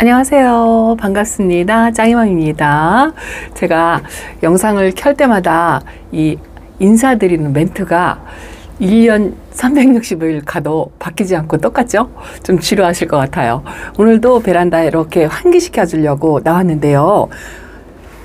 안녕하세요. 반갑습니다. 짱이맘입니다. 제가 영상을 켤 때마다 이 인사드리는 멘트가 1년 365일 가도 바뀌지 않고 똑같죠? 좀 지루하실 것 같아요. 오늘도 베란다에 이렇게 환기시켜 주려고 나왔는데요.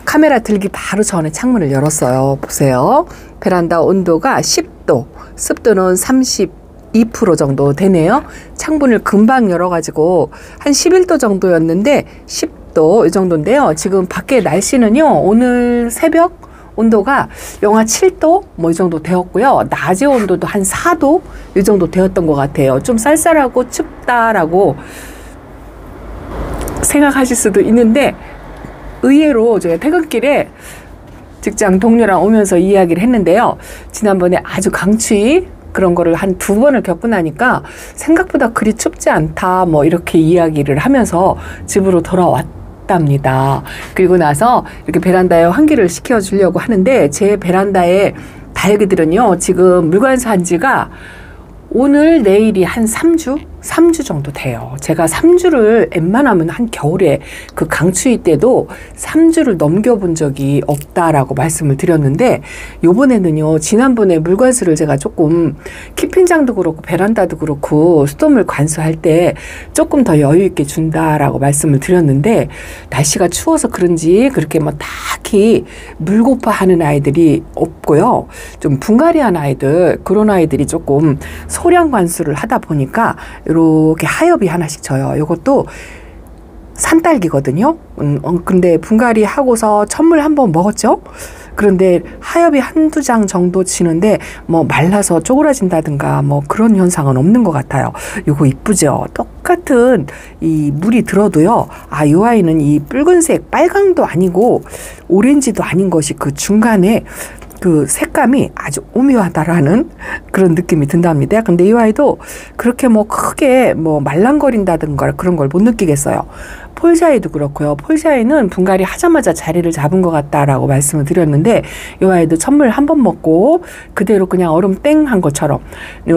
카메라 들기 바로 전에 창문을 열었어요. 보세요. 베란다 온도가 10도, 습도는 32% 정도 되네요. 창문을 금방 열어가지고 한 11도 정도였는데 10도 이 정도인데요. 지금 밖에 날씨는요. 오늘 새벽 온도가 영하 7도 뭐 이 정도 되었고요. 낮의 온도도 한 4도 이 정도 되었던 것 같아요. 좀 쌀쌀하고 춥다라고 생각하실 수도 있는데 의외로 제가 퇴근길에 직장 동료랑 오면서 이야기를 했는데요. 지난번에 아주 강추위 그런 거를 한 2번을 겪고 나니까 생각보다 그리 춥지 않다 뭐 이렇게 이야기를 하면서 집으로 돌아왔답니다. 그리고 나서 이렇게 베란다에 환기를 시켜주려고 하는데 제 베란다에 다육이들은요 지금 물관수한 지가 오늘 내일이 한 3주 정도 돼요. 제가 3주를 웬만하면 한 겨울에 그 강추위 때도 3주를 넘겨본 적이 없다라고 말씀을 드렸는데 요번에는요. 지난번에 물관수를 제가 조금 키핑장도 그렇고 베란다도 그렇고 수돗물 관수할 때 조금 더 여유 있게 준다라고 말씀을 드렸는데 날씨가 추워서 그런지 그렇게 뭐 딱히 물고파하는 아이들이 없고요. 좀 분갈이한 아이들 그런 아이들이 조금 소량 관수를 하다 보니까 이렇게 하엽이 하나씩 져요. 이것도 산딸기거든요. 근데 분갈이 하고서 천물 한번 먹었죠. 그런데 하엽이 한두 장 정도 지는데 뭐 말라서 쪼그라진다든가 뭐 그런 현상은 없는 것 같아요. 요거 이쁘죠. 똑같은 이 물이 들어도요. 아, 요 아이는 이 붉은색 빨강도 아니고 오렌지도 아닌 것이 그 중간에 그 색감이 아주 오묘하다라는 그런 느낌이 든답니다. 근데 이 아이도 그렇게 뭐 크게 뭐 말랑거린다든가 그런 걸 못 느끼겠어요. 폴샤이도 그렇고요. 폴샤이는 분갈이 하자마자 자리를 잡은 것 같다라고 말씀을 드렸는데 이 아이도 천물 한 번 먹고 그대로 그냥 얼음 땡 한 것처럼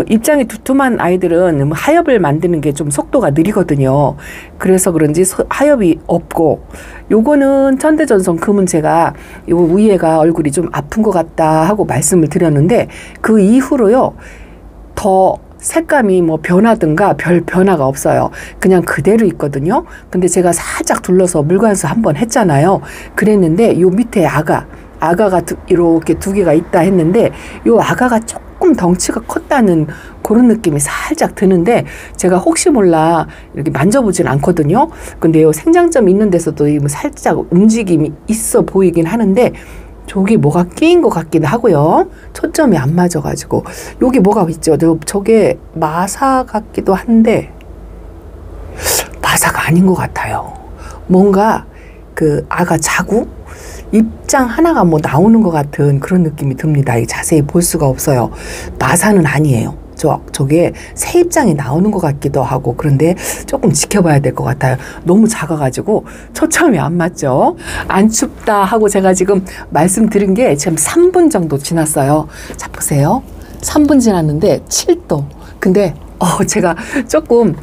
입장이 두툼한 아이들은 하엽을 만드는 게 좀 속도가 느리거든요. 그래서 그런지 하엽이 없고 요거는 천대전선 금은 제가 요 위에가 얼굴이 좀 아픈 것 같다 하고 말씀을 드렸는데 그 이후로요. 더 색감이 뭐 변하든가 별 변화가 없어요. 그냥 그대로 있거든요. 근데 제가 살짝 둘러서 물관수 한번 했잖아요. 그랬는데 요 밑에 아가가 이렇게 2개가 있다 했는데 요 아가가 조금 덩치가 컸다는 그런 느낌이 살짝 드는데 제가 혹시 몰라 이렇게 만져보진 않거든요. 근데 요 생장점 있는 데서도 살짝 움직임이 있어 보이긴 하는데 저기 뭐가 끼인 것 같기도 하고요. 초점이 안 맞아가지고 여기 뭐가 있죠. 저게 마사 같기도 한데 마사가 아닌 것 같아요. 뭔가 그 아가 자구? 입장 하나가 뭐 나오는 것 같은 그런 느낌이 듭니다. 자세히 볼 수가 없어요. 마사는 아니에요. 저게 새 입장이 나오는 것 같기도 하고 그런데 조금 지켜봐야 될 것 같아요. 너무 작아가지고 초점이 안 맞죠. 안 춥다 하고 제가 지금 말씀드린 게 지금 3분 정도 지났어요. 자 보세요. 3분 지났는데 7도. 근데 제가 조금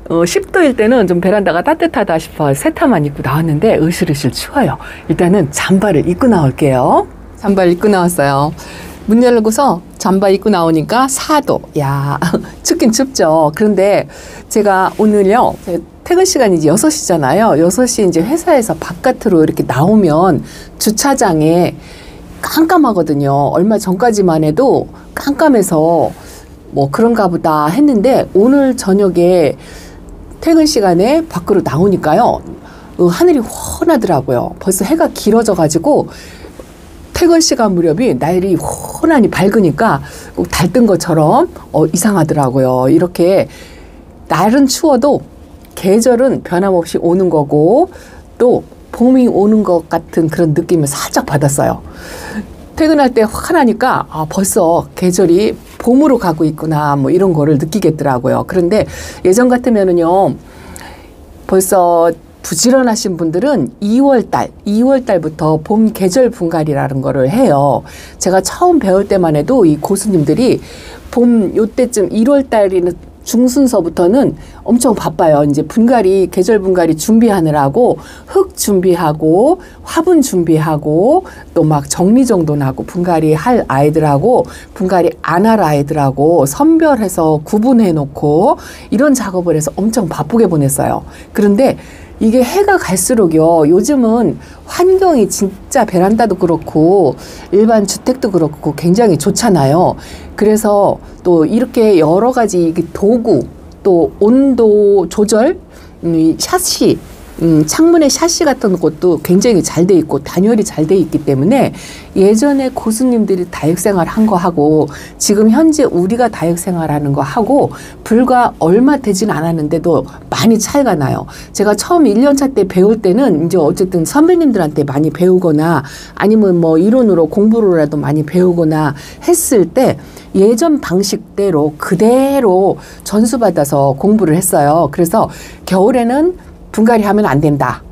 10도일 때는 좀 베란다가 따뜻하다 싶어 세타만 입고 나왔는데 으실으실 추워요. 일단은 잠바를 입고 나올게요. 잠바를 입고 나왔어요. 문 열고서 잠바 입고 나오니까 4도. 야, 춥긴 춥죠. 그런데 제가 오늘요, 퇴근 시간이 이제 6시잖아요. 6시 이제 회사에서 바깥으로 이렇게 나오면 주차장에 깜깜하거든요. 얼마 전까지만 해도 깜깜해서 뭐 그런가 보다 했는데 오늘 저녁에 퇴근 시간에 밖으로 나오니까요. 하늘이 훤하더라고요. 벌써 해가 길어져 가지고 퇴근 시간 무렵이 날이 훤하니 밝으니까 꼭 달뜬 것처럼 이상하더라고요. 이렇게 날은 추워도 계절은 변함없이 오는 거고 또 봄이 오는 것 같은 그런 느낌을 살짝 받았어요. 퇴근할 때 환하니까 벌써 계절이 봄으로 가고 있구나 뭐 이런 거를 느끼겠더라고요. 그런데 예전 같으면은요 벌써 부지런하신 분들은 2월달부터 봄 계절 분갈이라는 거를 해요. 제가 처음 배울 때만 해도 이 고수님들이 봄 요때쯤 1월달이나 중순서부터는 엄청 바빠요. 이제 분갈이, 계절 분갈이 준비하느라고 흙 준비하고 화분 준비하고 또 막 정리정돈하고 분갈이 할 아이들하고 분갈이 안 할 아이들하고 선별해서 구분해 놓고 이런 작업을 해서 엄청 바쁘게 보냈어요. 그런데 이게 해가 갈수록요, 요즘은 환경이 진짜 베란다도 그렇고 일반 주택도 그렇고 굉장히 좋잖아요. 그래서 또 이렇게 여러 가지 도구, 또 온도 조절, 샤시, 창문의 샤시 같은 것도 굉장히 잘 돼 있고 단열이 잘 돼 있기 때문에 예전에 고수님들이 다육생활 한 거 하고 지금 현재 우리가 다육생활 하는 거 하고 불과 얼마 되진 않았는데도 많이 차이가 나요. 제가 처음 1년차 때 배울 때는 이제 어쨌든 선배님들한테 많이 배우거나 아니면 뭐 이론으로 공부로라도 많이 배우거나 했을 때 예전 방식대로 그대로 전수받아서 공부를 했어요. 그래서 겨울에는 분갈이 하면 안 된다.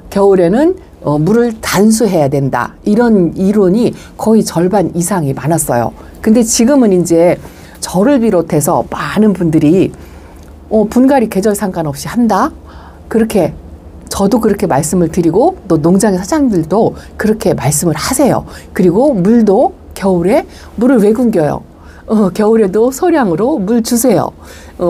겨울에는 물을 단수해야 된다. 이런 이론이 거의 절반 이상이 많았어요. 근데 지금은 이제 저를 비롯해서 많은 분들이 분갈이 계절 상관없이 한다. 그렇게 저도 그렇게 말씀을 드리고 또 농장의 사장님들도 그렇게 말씀을 하세요. 그리고 물도 겨울에 물을 왜 굶겨요? 겨울에도 소량으로 물 주세요.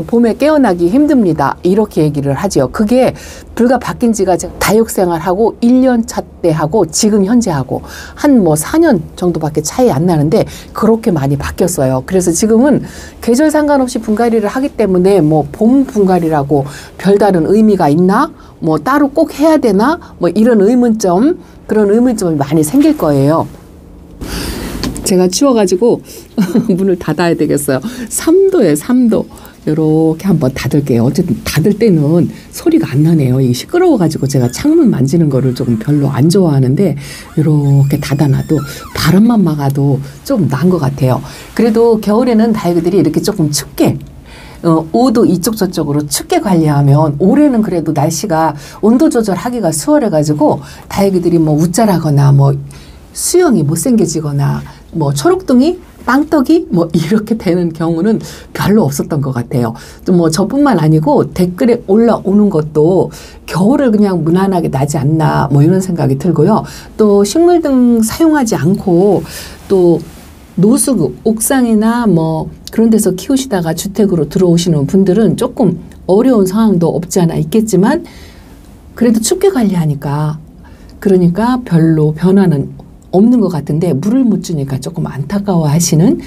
봄에 깨어나기 힘듭니다. 이렇게 얘기를 하죠. 그게 불과 바뀐 지가 다육생활하고 1년 차 때 하고 지금 현재 하고 한 뭐 4년 정도밖에 차이 안 나는데 그렇게 많이 바뀌었어요. 그래서 지금은 계절 상관없이 분갈이를 하기 때문에 뭐 봄 분갈이라고 별다른 의미가 있나? 뭐 따로 꼭 해야 되나? 뭐 이런 그런 의문점이 많이 생길 거예요. 제가 추워가지고 문을 닫아야 되겠어요. 3도예요, 3도. 이렇게 한번 닫을게요. 어쨌든 닫을 때는 소리가 안 나네요. 이게 시끄러워가지고 제가 창문 만지는 거를 조금 별로 안 좋아하는데 이렇게 닫아놔도 바람만 막아도 좀 나은 것 같아요. 그래도 겨울에는 다육이들이 이렇게 조금 춥게 옷도 이쪽 저쪽으로 춥게 관리하면 올해는 그래도 날씨가 온도 조절하기가 수월해가지고 다육이들이 뭐 웃자라거나 뭐 수영이 못생겨지거나 뭐 초록둥이 빵떡이 뭐 이렇게 되는 경우는 별로 없었던 것 같아요. 또 뭐 저뿐만 아니고 댓글에 올라오는 것도 겨울을 그냥 무난하게 나지 않나 뭐 이런 생각이 들고요. 또 식물등 사용하지 않고 또 노수 옥상이나 뭐 그런 데서 키우시다가 주택으로 들어오시는 분들은 조금 어려운 상황도 없지 않아 있겠지만 그래도 춥게 관리하니까 그러니까 별로 변화는 없는 것 같은데 물을 못 주니까 조금 안타까워 하시는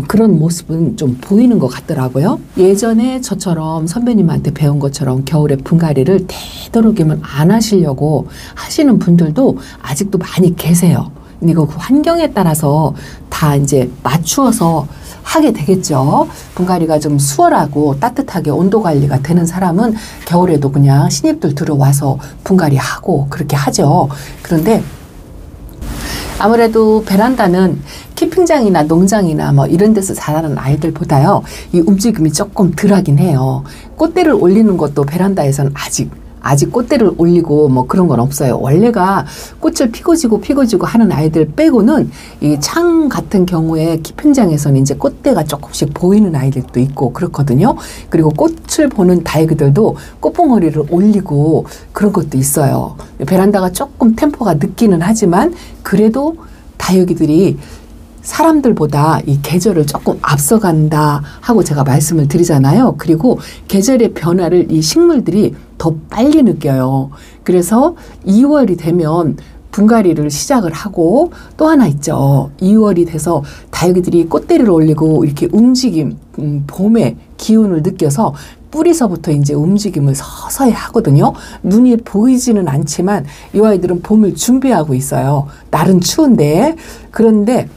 그런 모습은 좀 보이는 것 같더라고요. 예전에 저처럼 선배님한테 배운 것처럼 겨울에 분갈이를 되도록이면 안 하시려고 하시는 분들도 아직도 많이 계세요. 이거 그 환경에 따라서 다 이제 맞추어서 하게 되겠죠. 분갈이가 좀 수월하고 따뜻하게 온도 관리가 되는 사람은 겨울에도 그냥 신입들 들어와서 분갈이 하고 그렇게 하죠. 그런데 아무래도 베란다는 캠핑장이나 농장이나 뭐 이런 데서 자라는 아이들보다요, 이 움직임이 조금 덜하긴 해요. 꽃대를 올리는 것도 베란다에서는 아직 꽃대를 올리고 뭐 그런 건 없어요. 원래가 꽃을 피고 지고 하는 아이들 빼고는 이 창 같은 경우에 캠핑장에서는 이제 꽃대가 조금씩 보이는 아이들도 있고 그렇거든요. 그리고 꽃을 보는 다육이들도 꽃봉오리를 올리고 그런 것도 있어요. 베란다가 조금 템포가 늦기는 하지만 그래도 다육이들이 사람들보다 이 계절을 조금 앞서간다 하고 제가 말씀을 드리잖아요. 그리고 계절의 변화를 이 식물들이 더 빨리 느껴요. 그래서 2월이 되면 분갈이를 시작을 하고 또 하나 있죠. 2월이 돼서 다육이들이 꽃대를 올리고 이렇게 움직임, 봄의 기운을 느껴서 뿌리서부터 이제 움직임을 서서히 하거든요. 눈이 보이지는 않지만 이 아이들은 봄을 준비하고 있어요. 날은 추운데. 그런데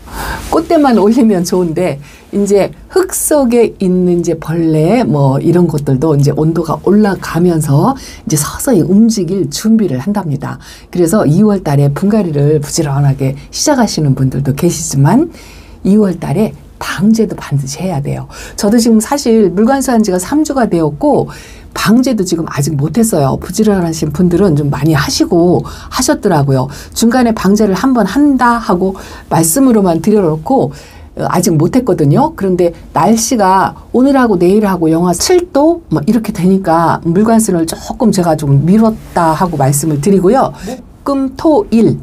꽃대만 올리면 좋은데 이제 흙 속에 있는 이제 벌레 뭐 이런 것들도 이제 온도가 올라가면서 이제 서서히 움직일 준비를 한답니다. 그래서 2월 달에 분갈이를 부지런하게 시작하시는 분들도 계시지만 2월 달에 방제도 반드시 해야 돼요. 저도 지금 사실 물관수한 지가 3주가 되었고 방제도 지금 아직 못했어요. 부지런하신 분들은 좀 많이 하시고 하셨더라고요. 중간에 방제를 한번 한다 하고 말씀으로만 드려놓고 아직 못했거든요. 그런데 날씨가 오늘하고 내일하고 영하 7도 뭐 이렇게 되니까 물관순을 조금 제가 좀 미뤘다 하고 말씀을 드리고요. 목, 금, 토, 일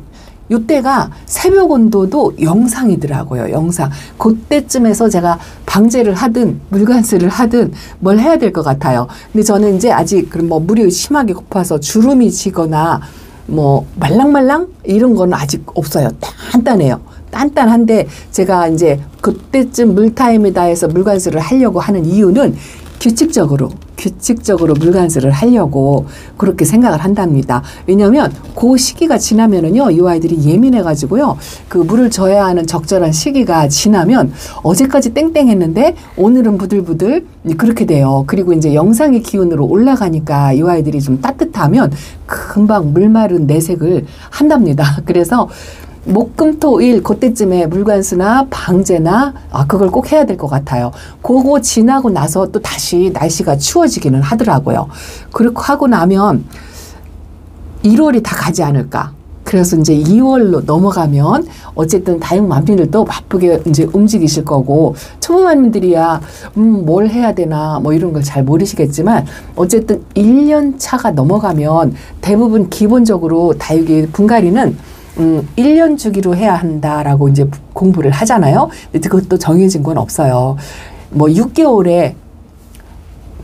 이때가 새벽 온도도 영상이더라고요. 영상. 그때쯤에서 제가 방제를 하든 물관수를 하든 뭘 해야 될 것 같아요. 근데 저는 이제 아직 그럼 뭐 물이 심하게 고파서 주름이 지거나 뭐 말랑말랑 이런 건 아직 없어요. 단단해요. 단단한데 제가 이제 그때쯤 물타임이다 해서 물관수를 하려고 하는 이유는 규칙적으로 물관수를 하려고 그렇게 생각을 한답니다. 왜냐하면 그 시기가 지나면은요, 이 아이들이 예민해가지고요, 그 물을 줘야 하는 적절한 시기가 지나면 어제까지 땡땡했는데 오늘은 부들부들 그렇게 돼요. 그리고 이제 영상의 기운으로 올라가니까 이 아이들이 좀 따뜻하면 금방 물 마른 내색을 한답니다. 그래서 목금토일 그때쯤에 물관수나 방제나 그걸 꼭 해야 될 것 같아요. 그거 지나고 나서 또 다시 날씨가 추워지기는 하더라고요. 그렇게 하고 나면 1월이 다 가지 않을까. 그래서 이제 2월로 넘어가면 어쨌든 다육맘님들도 바쁘게 이제 움직이실 거고, 초보맘님들이야 뭘 해야 되나 뭐 이런 걸 잘 모르시겠지만 어쨌든 1년 차가 넘어가면 대부분 기본적으로 다육이 분갈이는 1년 주기로 해야 한다라고 이제 공부를 하잖아요. 근데 그것도 정해진 건 없어요. 뭐 6개월에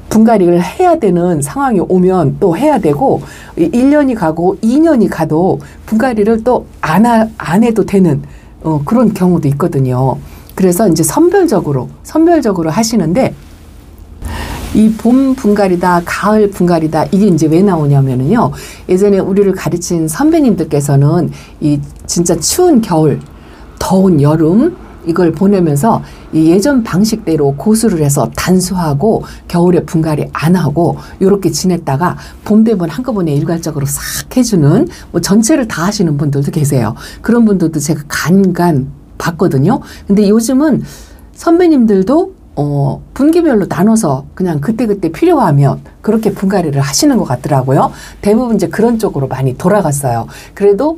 분갈이를 해야 되는 상황이 오면 또 해야 되고, 1년이 가고 2년이 가도 분갈이를 또 안 해도 되는 그런 경우도 있거든요. 그래서 이제 선별적으로 하시는데, 이 봄 분갈이다, 가을 분갈이다, 이게 이제 왜 나오냐면은요, 예전에 우리를 가르친 선배님들께서는 이 진짜 추운 겨울, 더운 여름, 이걸 보내면서 이 예전 방식대로 고수를 해서 단수하고 겨울에 분갈이 안 하고 요렇게 지냈다가 봄 되면 한꺼번에 일괄적으로 싹 해주는, 뭐 전체를 다 하시는 분들도 계세요. 그런 분들도 제가 간간 봤거든요. 근데 요즘은 선배님들도 분기별로 나눠서 그냥 그때그때 필요하면 그렇게 분갈이를 하시는 것 같더라고요. 대부분 이제 그런 쪽으로 많이 돌아갔어요. 그래도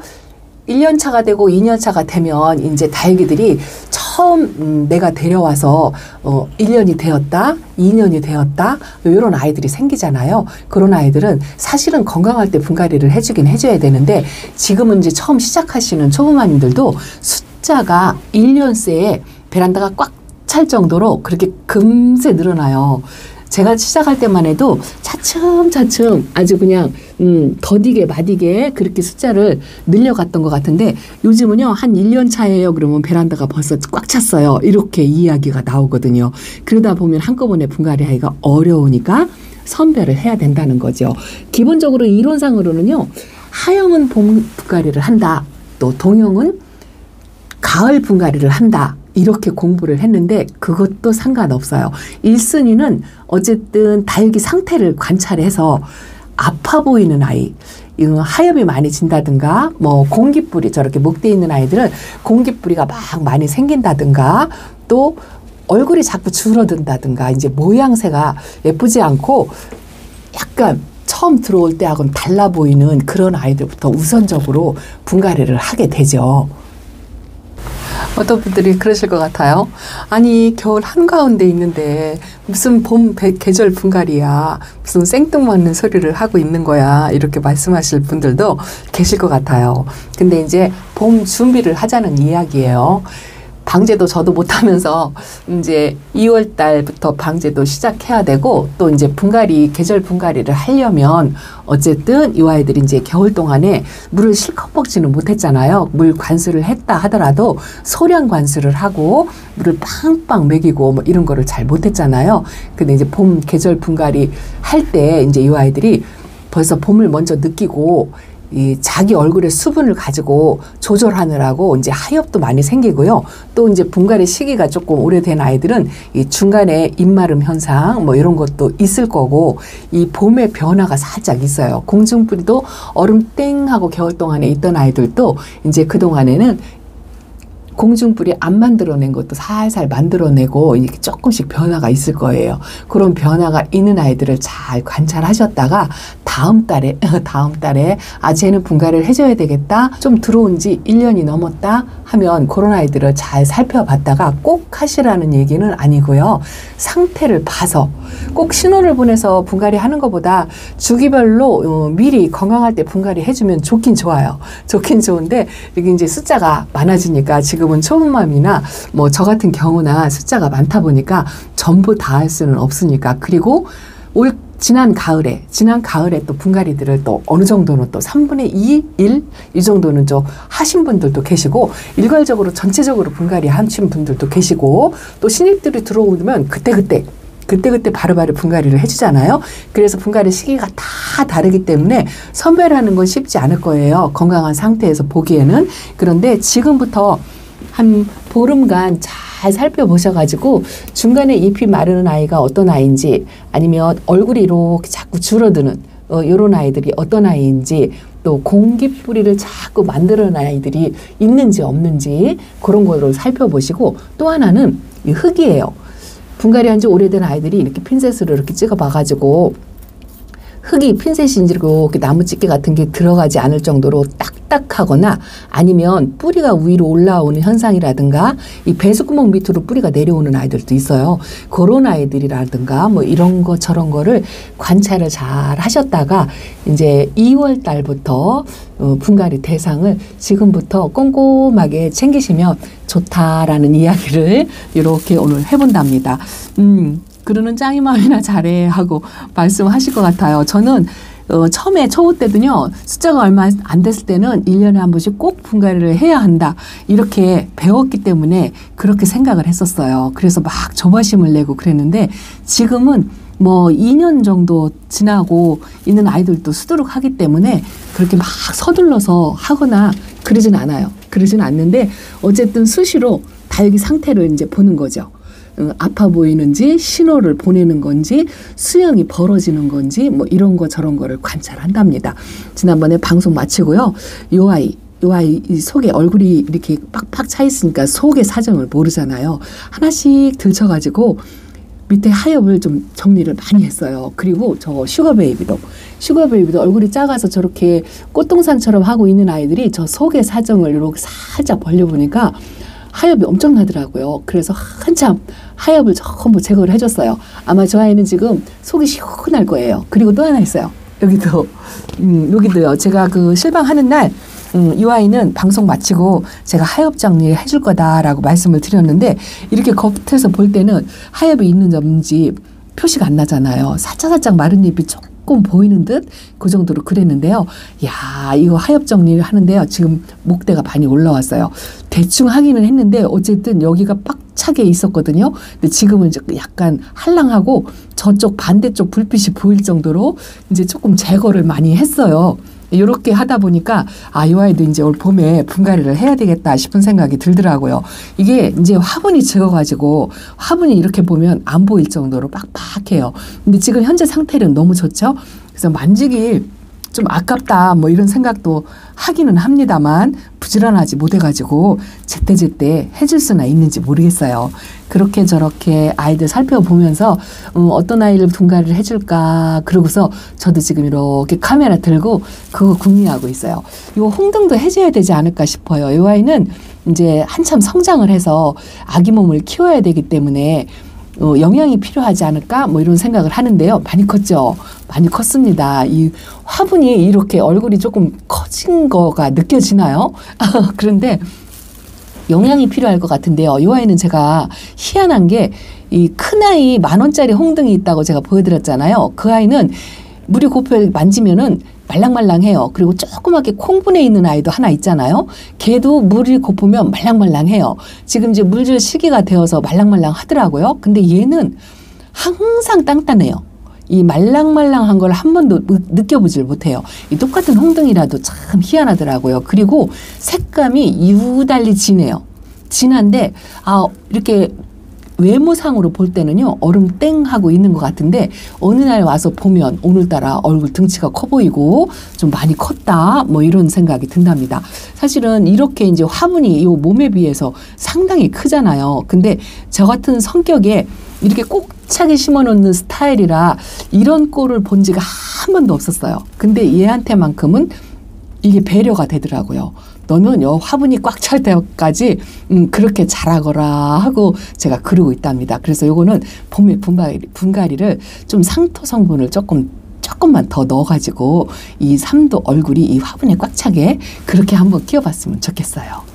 1년 차가 되고 2년 차가 되면 이제 다육이들이 처음 내가 데려와서 1년이 되었다, 2년이 되었다, 이런 아이들이 생기잖아요. 그런 아이들은 사실은 건강할 때 분갈이를 해주긴 해줘야 되는데, 지금은 이제 처음 시작하시는 초보마님들도 숫자가 1년새에 베란다가 꽉 찰 정도로 그렇게 금세 늘어나요. 제가 시작할 때만 해도 차츰차츰 아주 그냥 더디게 마디게 그렇게 숫자를 늘려갔던 것 같은데, 요즘은요 한 1년 차예요 그러면 베란다가 벌써 꽉 찼어요. 이렇게 이야기가 나오거든요. 그러다 보면 한꺼번에 분갈이 하기가 어려우니까 선별을 해야 된다는 거죠. 기본적으로 이론상으로는요, 하영은 봄 분갈이를 한다, 또 동영은 가을 분갈이를 한다, 이렇게 공부를 했는데 그것도 상관없어요. 1순위는 어쨌든 다육이 상태를 관찰해서 아파 보이는 아이, 하엽이 많이 진다든가, 뭐 공기뿌리, 저렇게 목대에 있는 아이들은 공기뿌리가 막 많이 생긴다든가, 또 얼굴이 자꾸 줄어든다든가, 이제 모양새가 예쁘지 않고 약간 처음 들어올 때하고는 달라 보이는 그런 아이들부터 우선적으로 분갈이를 하게 되죠. 어떤 분들이 그러실 것 같아요. 아니 겨울 한가운데 있는데 무슨 봄 계절 분갈이야, 무슨 생뚱맞는 소리를 하고 있는 거야, 이렇게 말씀하실 분들도 계실 것 같아요. 근데 이제 봄 준비를 하자는 이야기예요. 방제도 저도 못하면서 이제 2월 달부터 방제도 시작해야 되고, 또 이제 분갈이, 계절 분갈이를 하려면 어쨌든 이 아이들이 이제 겨울 동안에 물을 실컷 먹지는 못했잖아요. 물 관수를 했다 하더라도 소량 관수를 하고 물을 빵빵 먹이고 뭐 이런 거를 잘 못했잖아요. 근데 이제 봄 계절 분갈이 할 때 이제 이 아이들이 벌써 봄을 먼저 느끼고 이 자기 얼굴의 수분을 가지고 조절하느라고 이제 하엽도 많이 생기고요. 또 이제 분갈이 시기가 조금 오래된 아이들은 이 중간에 입마름 현상 뭐 이런 것도 있을 거고, 이 봄의 변화가 살짝 있어요. 공중뿌리도 얼음 땡 하고 겨울 동안에 있던 아이들도 이제 그 동안에는 공중뿔이 안 만들어낸 것도 살살 만들어내고 이렇게 조금씩 변화가 있을 거예요. 그런 변화가 있는 아이들을 잘 관찰하셨다가 다음 달에 쟤는 분갈이를 해줘야 되겠다. 좀 들어온 지 1년이 넘었다 하면 그런 아이들을 잘 살펴봤다가 꼭 하시라는 얘기는 아니고요. 상태를 봐서 꼭 신호를 보내서 분갈이 하는 것보다 주기별로 미리 건강할 때 분갈이 해주면 좋긴 좋아요. 좋긴 좋은데 이게 이제 숫자가 많아지니까 지금은 초음맘이나 뭐 저 같은 경우나 숫자가 많다 보니까 전부 다 할 수는 없으니까. 그리고 지난 가을에 또 분갈이들을 또 어느 정도는 또 3분의 2, 1 이 정도는 좀 하신 분들도 계시고 일괄적으로 전체적으로 분갈이 하신 분들도 계시고 또 신입들이 들어오면 그때 바로바로 분갈이를 해주잖아요. 그래서 분갈이 시기가 다 다르기 때문에 선별하는 건 쉽지 않을 거예요. 건강한 상태에서 보기에는. 그런데 지금부터 한 보름간 잘 살펴보셔가지고 중간에 잎이 마르는 아이가 어떤 아이인지 아니면 얼굴이 이렇게 자꾸 줄어드는 이런 아이들이 어떤 아이인지 또 공기뿌리를 자꾸 만드는 아이들이 있는지 없는지 그런 거를 살펴보시고 또 하나는 이 흙이에요. 분갈이 한 지 오래된 아이들이 이렇게 핀셋으로 이렇게 찍어봐가지고 흙이 핀셋인지 이렇게 나무집게 같은 게 들어가지 않을 정도로 딱딱하거나 아니면 뿌리가 위로 올라오는 현상이라든가 이 배수구멍 밑으로 뿌리가 내려오는 아이들도 있어요. 그런 아이들이라든가 뭐 이런 거 저런 거를 관찰을 잘 하셨다가 이제 2월 달부터 분갈이 대상을 지금부터 꼼꼼하게 챙기시면 좋다라는 이야기를 이렇게 오늘 해본답니다. 그러는 짱이 마음이나 잘해 하고 말씀하실 것 같아요. 저는 처음에 초보 때도요. 숫자가 얼마 안 됐을 때는 1년에 한 번씩 꼭 분갈이를 해야 한다. 이렇게 배웠기 때문에 그렇게 생각을 했었어요. 그래서 막 조바심을 내고 그랬는데 지금은 뭐 2년 정도 지나고 있는 아이들도 수두룩하기 때문에 그렇게 막 서둘러서 하거나 그러진 않아요. 그러진 않는데 어쨌든 수시로 다육이 상태를 이제 보는 거죠. 아파 보이는지 신호를 보내는 건지 수영이 벌어지는 건지 뭐 이런 거 저런 거를 관찰한답니다. 지난번에 방송 마치고요. 요 아이 속에 얼굴이 이렇게 빡빡 차 있으니까 속의 사정을 모르잖아요. 하나씩 들쳐가지고 밑에 하엽을 좀 정리를 많이 했어요. 그리고 저 슈거베이비도 얼굴이 작아서 저렇게 꽃동산처럼 하고 있는 아이들이 저 속의 사정을 이렇게 살짝 벌려보니까 하엽이 엄청나더라고요. 그래서 한참 하엽을 전부 제거를 해줬어요. 아마 저 아이는 지금 속이 시원할 거예요. 그리고 또 하나 있어요. 여기도요. 제가 그 실방하는 날 이 아이는 방송 마치고 제가 하엽 정리 해줄 거다라고 말씀을 드렸는데 이렇게 겉에서 볼 때는 하엽이 있는지 없는지 표시가 안 나잖아요. 살짝 마른 잎이 조금 보이는 듯 그 정도로 그랬는데요. 야, 이거 하엽 정리를 하는데요. 지금 목대가 많이 올라왔어요. 대충 하기는 했는데 어쨌든 여기가 빡차게 있었거든요. 근데 지금은 약간 할랑하고 저쪽 반대쪽 불빛이 보일 정도로 이제 조금 제거를 많이 했어요. 이렇게 하다 보니까 이 아이도 이제 올 봄에 분갈이를 해야 되겠다 싶은 생각이 들더라고요. 이게 이제 화분이 적어가지고 화분이 이렇게 보면 안 보일 정도로 빡빡해요. 근데 지금 현재 상태는 너무 좋죠. 그래서 만지기 좀 아깝다 뭐 이런 생각도 하기는 합니다만 부지런하지 못해가지고 제때제때 해줄 수나 있는지 모르겠어요. 그렇게 저렇게 아이들 살펴보면서 어떤 아이를 분갈이를 해줄까 그러고서 저도 지금 이렇게 카메라 들고 그거 궁리하고 있어요. 이 홍등도 해줘야 되지 않을까 싶어요. 이 아이는 이제 한참 성장을 해서 아기 몸을 키워야 되기 때문에 영양이 필요하지 않을까 뭐 이런 생각을 하는데요. 많이 컸죠. 많이 컸습니다. 이 화분이 이렇게 얼굴이 조금 커진 거가 느껴지나요? 그런데 영양이 필요할 것 같은데요. 이 아이는 제가 희한한 게 이 큰 아이 10,000원짜리 홍등이 있다고 제가 보여드렸잖아요. 그 아이는 물이 고프게 만지면은 말랑말랑해요. 그리고 조그맣게 콩분해 있는 아이도 하나 있잖아요. 걔도 물이 고프면 말랑말랑해요. 지금 이제 물질 시기가 되어서 말랑말랑 하더라고요. 근데 얘는 항상 단단해요. 이 말랑말랑한 걸 한 번도 느껴보질 못해요. 이 똑같은 홍등이라도 참 희한하더라고요. 그리고 색감이 유달리 진해요. 진한데 이렇게 외모상으로 볼 때는요, 얼음땡하고 있는 것 같은데, 어느 날 와서 보면 오늘따라 얼굴 등치가 커 보이고, 좀 많이 컸다, 뭐 이런 생각이 든답니다. 사실은 이렇게 이제 화분이 이 몸에 비해서 상당히 크잖아요. 근데 저 같은 성격에 이렇게 꼭 차게 심어 놓는 스타일이라 이런 꼴을 본 지가 한 번도 없었어요. 근데 얘한테만큼은 이게 배려가 되더라고요. 너는 요 화분이 꽉 찰 때까지 그렇게 자라거라 하고 제가 그러고 있답니다. 그래서 요거는 봄에 분갈이를 좀 상토 성분을 조금만 더 넣어가지고 이 삼도 얼굴이 이 화분에 꽉 차게 그렇게 한번 키워봤으면 좋겠어요.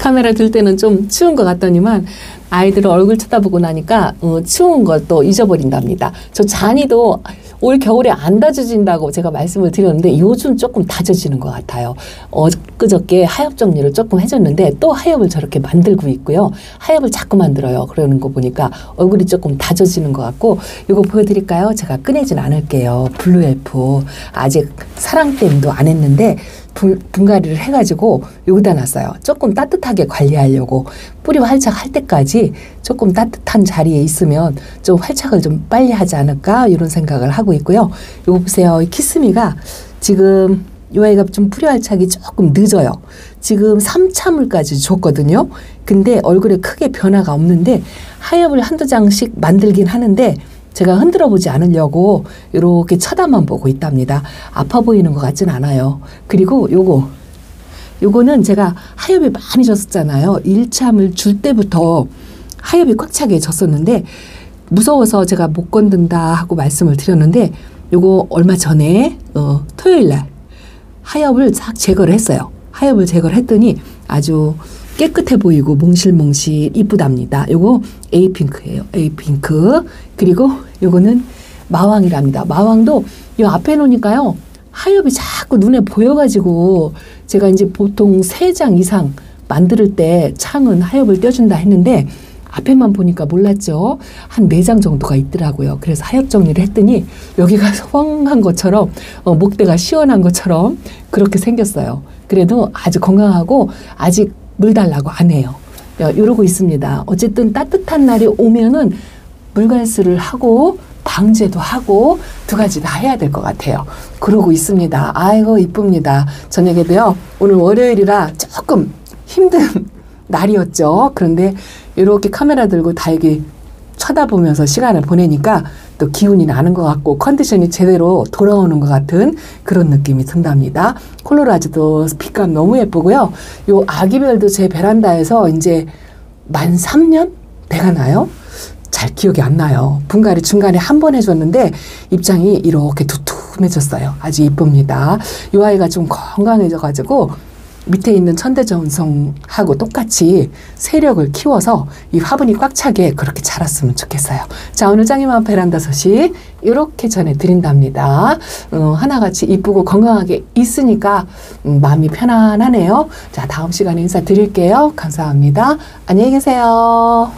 카메라 들 때는 좀 추운 것 같더니만 아이들 얼굴 쳐다보고 나니까 추운 걸 또 잊어버린답니다. 저 잔이도 올 겨울에 안 다져진다고 제가 말씀을 드렸는데 요즘 조금 다져지는 것 같아요. 엊그저께 하엽 정리를 조금 해줬는데 또 하엽을 저렇게 만들고 있고요. 하엽을 자꾸 만들어요. 그러는 거 보니까 얼굴이 조금 다져지는 것 같고, 이거 보여드릴까요? 제가 꺼내진 않을게요. 블루엘프 아직 사랑댐도 안 했는데 분갈이를 해가지고 여기다 놨어요. 조금 따뜻하게 관리하려고. 뿌리 활착할 때까지 조금 따뜻한 자리에 있으면 좀 활착을 좀 빨리 하지 않을까 이런 생각을 하고 있고요. 이거 보세요. 이 키스미가 지금 이 아이가 좀 뿌리 활착이 조금 늦어요. 지금 3차물까지 줬거든요. 근데 얼굴에 크게 변화가 없는데 하엽을 한두 장씩 만들긴 하는데 제가 흔들어 보지 않으려고 이렇게 쳐다만 보고 있답니다. 아파 보이는 것 같진 않아요. 그리고 요거는 제가 하엽이 많이 졌었잖아요. 1참을 줄 때부터 하엽이 꽉 차게 졌었는데 무서워서 제가 못 건든다 하고 말씀을 드렸는데, 요거 얼마 전에 토요일 날 하엽을 싹 제거를 했어요. 하엽을 제거를 했더니 아주 깨끗해 보이고 몽실몽실 이쁘답니다. 요거 에이핑크예요. 에이핑크. 그리고 요거는 마왕이랍니다. 마왕도 요 앞에 놓으니까요, 하엽이 자꾸 눈에 보여가지고 제가 이제 보통 3장 이상 만들 때 창은 하엽을 떼준다 했는데 앞에만 보니까 몰랐죠. 한 4장 정도가 있더라고요. 그래서 하엽 정리를 했더니 여기가 성한 것처럼 목대가 시원한 것처럼 그렇게 생겼어요. 그래도 아주 건강하고 아직 물 달라고 안 해요. 이러고 있습니다. 어쨌든 따뜻한 날이 오면은 물갈스를 하고 방제도 하고 두 가지 다 해야 될 것 같아요. 그러고 있습니다. 아이고 이쁩니다. 저녁에도요. 오늘 월요일이라 조금 힘든 날이었죠. 그런데 이렇게 카메라 들고 다 이렇게 쳐다보면서 시간을 보내니까 또 기운이 나는 것 같고 컨디션이 제대로 돌아오는 것 같은 그런 느낌이 든답니다. 콜로라도도 빛감 너무 예쁘고요. 요 아기별도 제 베란다에서 이제 만 3년 돼가나요? 잘 기억이 안 나요. 분갈이 중간에 한 번 해줬는데 입장이 이렇게 두툼해졌어요. 아주 이쁩니다. 이 아이가 좀 건강해져가지고 밑에 있는 천대전송하고 똑같이 세력을 키워서 이 화분이 꽉 차게 그렇게 자랐으면 좋겠어요. 자, 오늘 짱이맘 베란다 소식 이렇게 전해드린답니다. 하나같이 이쁘고 건강하게 있으니까 마음이 편안하네요. 자, 다음 시간에 인사드릴게요. 감사합니다. 안녕히 계세요.